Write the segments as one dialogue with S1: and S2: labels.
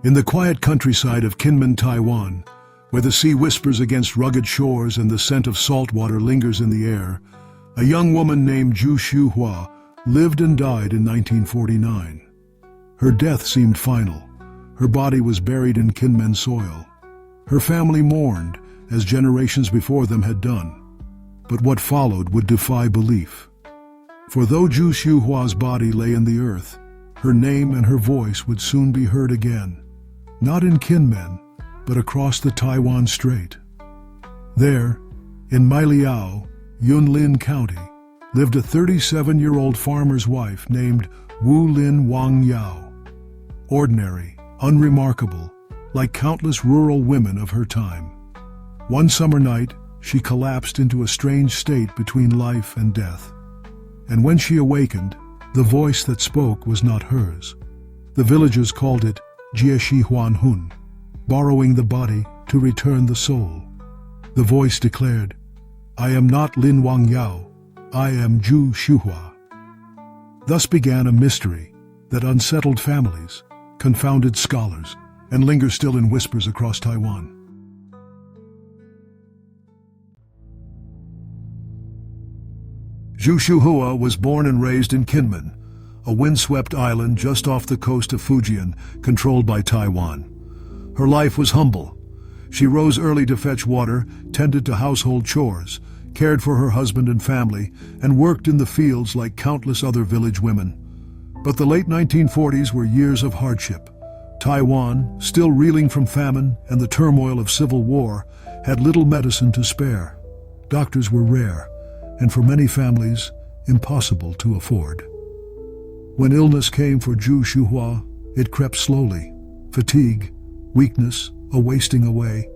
S1: In the quiet countryside of Kinmen, Taiwan, where the sea whispers against rugged shores and the scent of salt water lingers in the air, a young woman named Zhu Xiuhua lived and died in 1949. Her death seemed final. Her body was buried in Kinmen soil. Her family mourned, as generations before them had done. But what followed would defy belief. For though Zhu Xiuhua's body lay in the earth, her name and her voice would soon be heard again. Not in Kinmen, but across the Taiwan Strait. There, in Wangyao, Yunlin County, lived a 37-year-old farmer's wife named Yunlin Wangyao. Ordinary, unremarkable, like countless rural women of her time. One summer night, she collapsed into a strange state between life and death. And when she awakened, the voice that spoke was not hers. The villagers called it借尸还魂, borrowing the body to return the soul. The voice declared, "I am not Lin Wangyao, I am Zhu Xiuhua." Thus began a mystery that unsettled families, confounded scholars, and lingers still in whispers across Taiwan. Zhu Xiuhua was born and raised in Kinmen, a windswept island just off the coast of Fujian, controlled by Taiwan. Her life was humble. She rose early to fetch water, tended to household chores, cared for her husband and family, and worked in the fields like countless other village women. But the late 1940s were years of hardship. Taiwan, still reeling from famine and the turmoil of civil war, had little medicine to spare. Doctors were rare, and for many families, impossible to afford. When illness came for Zhu Xiuhua, it crept slowly. Fatigue, weakness, a wasting away.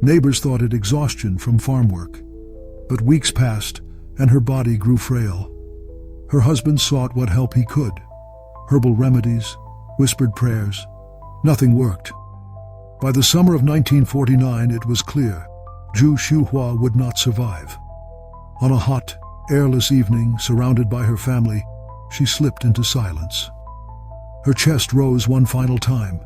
S1: Neighbors thought it exhaustion from farm work. But weeks passed, and her body grew frail. Her husband sought what help he could. Herbal remedies, whispered prayers. Nothing worked. By the summer of 1949, it was clear Zhu Xiuhua would not survive. On a hot, airless evening, surrounded by her family, she slipped into silence. Her chest rose one final time,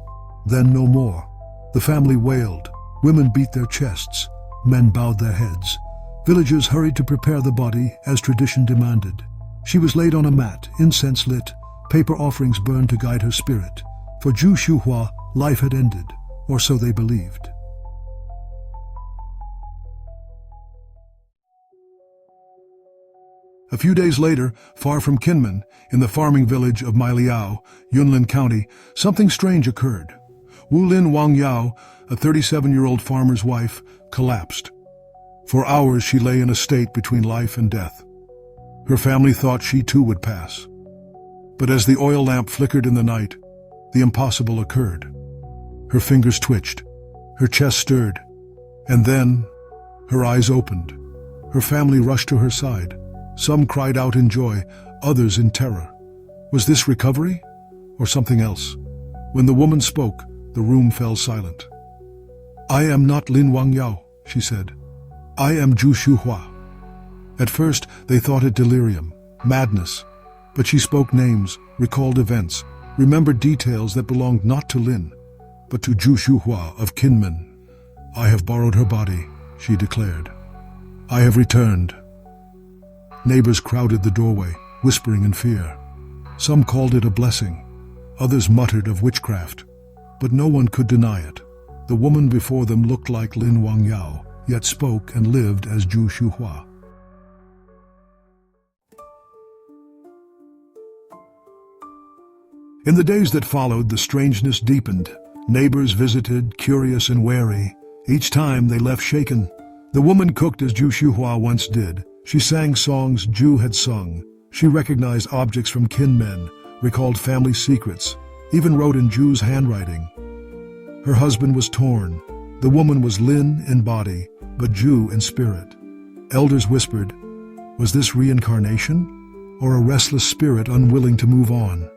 S1: then no more. The family wailed, women beat their chests, men bowed their heads. Villagers hurried to prepare the body as tradition demanded. She was laid on a mat, incense lit, paper offerings burned to guide her spirit. For Zhu Xiuhua, life had ended, or so they believed. A few days later, far from Kinmen, in the farming village of Wangyao, Yunlin County, something strange occurred. Yunlin Wangyao, a 37-year-old farmer's wife, collapsed. For hours she lay in a state between life and death. Her family thought she too would pass. But as the oil lamp flickered in the night, the impossible occurred. Her fingers twitched, her chest stirred, and then her eyes opened. Her family rushed to her side. Some cried out in joy, others in terror. Was this recovery, or something else? When the woman spoke, the room fell silent. "I am not Lin Wangyao," she said. "I am Zhu Xiuhua." At first, they thought it delirium, madness. But she spoke names, recalled events, remembered details that belonged not to Lin, but to Zhu Xiuhua of Kinmen. "I have borrowed her body," she declared. "I have returned." Neighbors crowded the doorway, whispering in fear. Some called it a blessing. Others muttered of witchcraft. But no one could deny it. The woman before them looked like Lin Wangyao, yet spoke and lived as Zhu Xiuhua. In the days that followed, the strangeness deepened. Neighbors visited, curious and wary. Each time they left shaken. The woman cooked as Zhu Xiuhua once did. She sang songs Zhu had sung. She recognized objects from Kinmen, recalled family secrets, even wrote in Zhu's handwriting. Her husband was torn. The woman was Lin in body, but Zhu in spirit. Elders whispered, was this reincarnation, or a restless spirit unwilling to move on?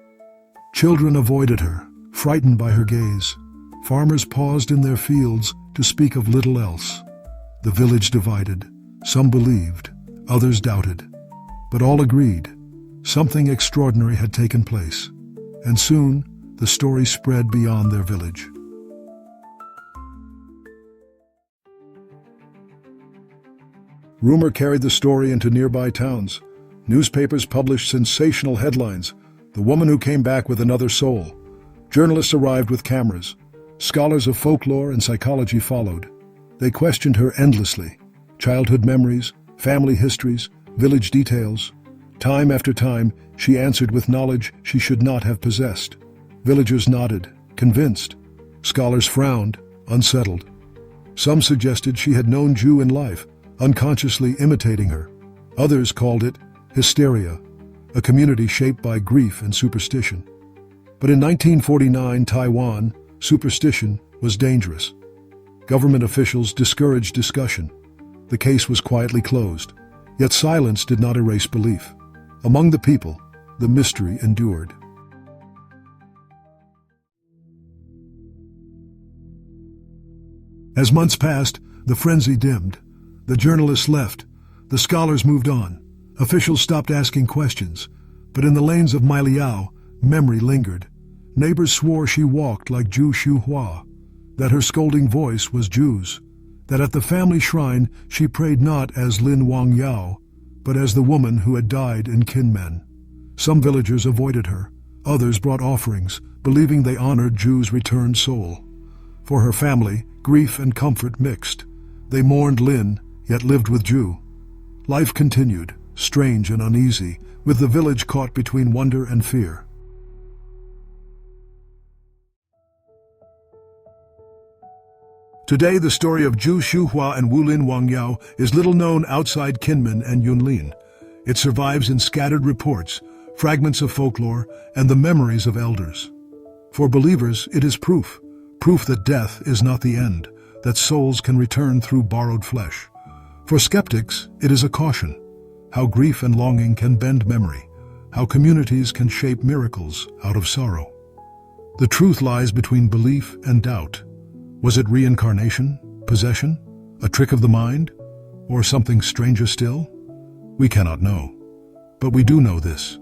S1: Children avoided her, frightened by her gaze. Farmers paused in their fields to speak of little else. The village divided. Some believed, others doubted. But all agreed, something extraordinary had taken place. And soon, the story spread beyond their village. Rumor carried the story into nearby towns. Newspapers published sensational headlines. The woman who came back with another soul. Journalists arrived with cameras. Scholars of folklore and psychology followed. They questioned her endlessly. Childhood memories, family histories, village details. Time after time, she answered with knowledge she should not have possessed. Villagers nodded, convinced. Scholars frowned, unsettled. Some suggested she had known Zhu in life, unconsciously imitating her. Others called it hysteria, a community shaped by grief and superstition. But in 1949 Taiwan, superstition was dangerous. Government officials discouraged discussion. The case was quietly closed. Yet silence did not erase belief. Among the people, the mystery endured. As months passed, the frenzy dimmed. The journalists left. The scholars moved on. Officials stopped asking questions. But in the lanes of Wangyao, memory lingered. Neighbors swore she walked like Zhu Xiuhua, that her scolding voice was Zhu's, that at the family shrine she prayed not as Lin Wangyao, but as the woman who had died in Kinmen. Some villagers avoided her. Others brought offerings, believing they honored Zhu's returned soul. For her family, grief and comfort mixed. They mourned Lin, yet lived with Zhu. Life continued, strange and uneasy, with the village caught between wonder and fear. Today, the story of Zhu Xiuhua and Yunlin Wangyao is little known outside Kinmen and Yunlin. It survives in scattered reports, fragments of folklore, and the memories of elders. For believers, it is proof that death is not the end, that souls can return through borrowed flesh. For skeptics, it is a caution, how grief and longing can bend memory, how communities can shape miracles out of sorrow. The truth lies between belief and doubt. Was it reincarnation, possession, a trick of the mind, or something stranger still? We cannot know. But we do know this.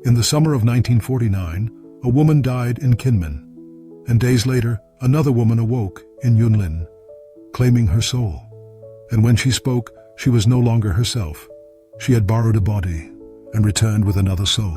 S1: In the summer of 1949, a woman died in Kinmen, and days later, another woman awoke in Yunlin, claiming her soul. And when she spoke, she was no longer herself. She had borrowed a body and returned with another soul.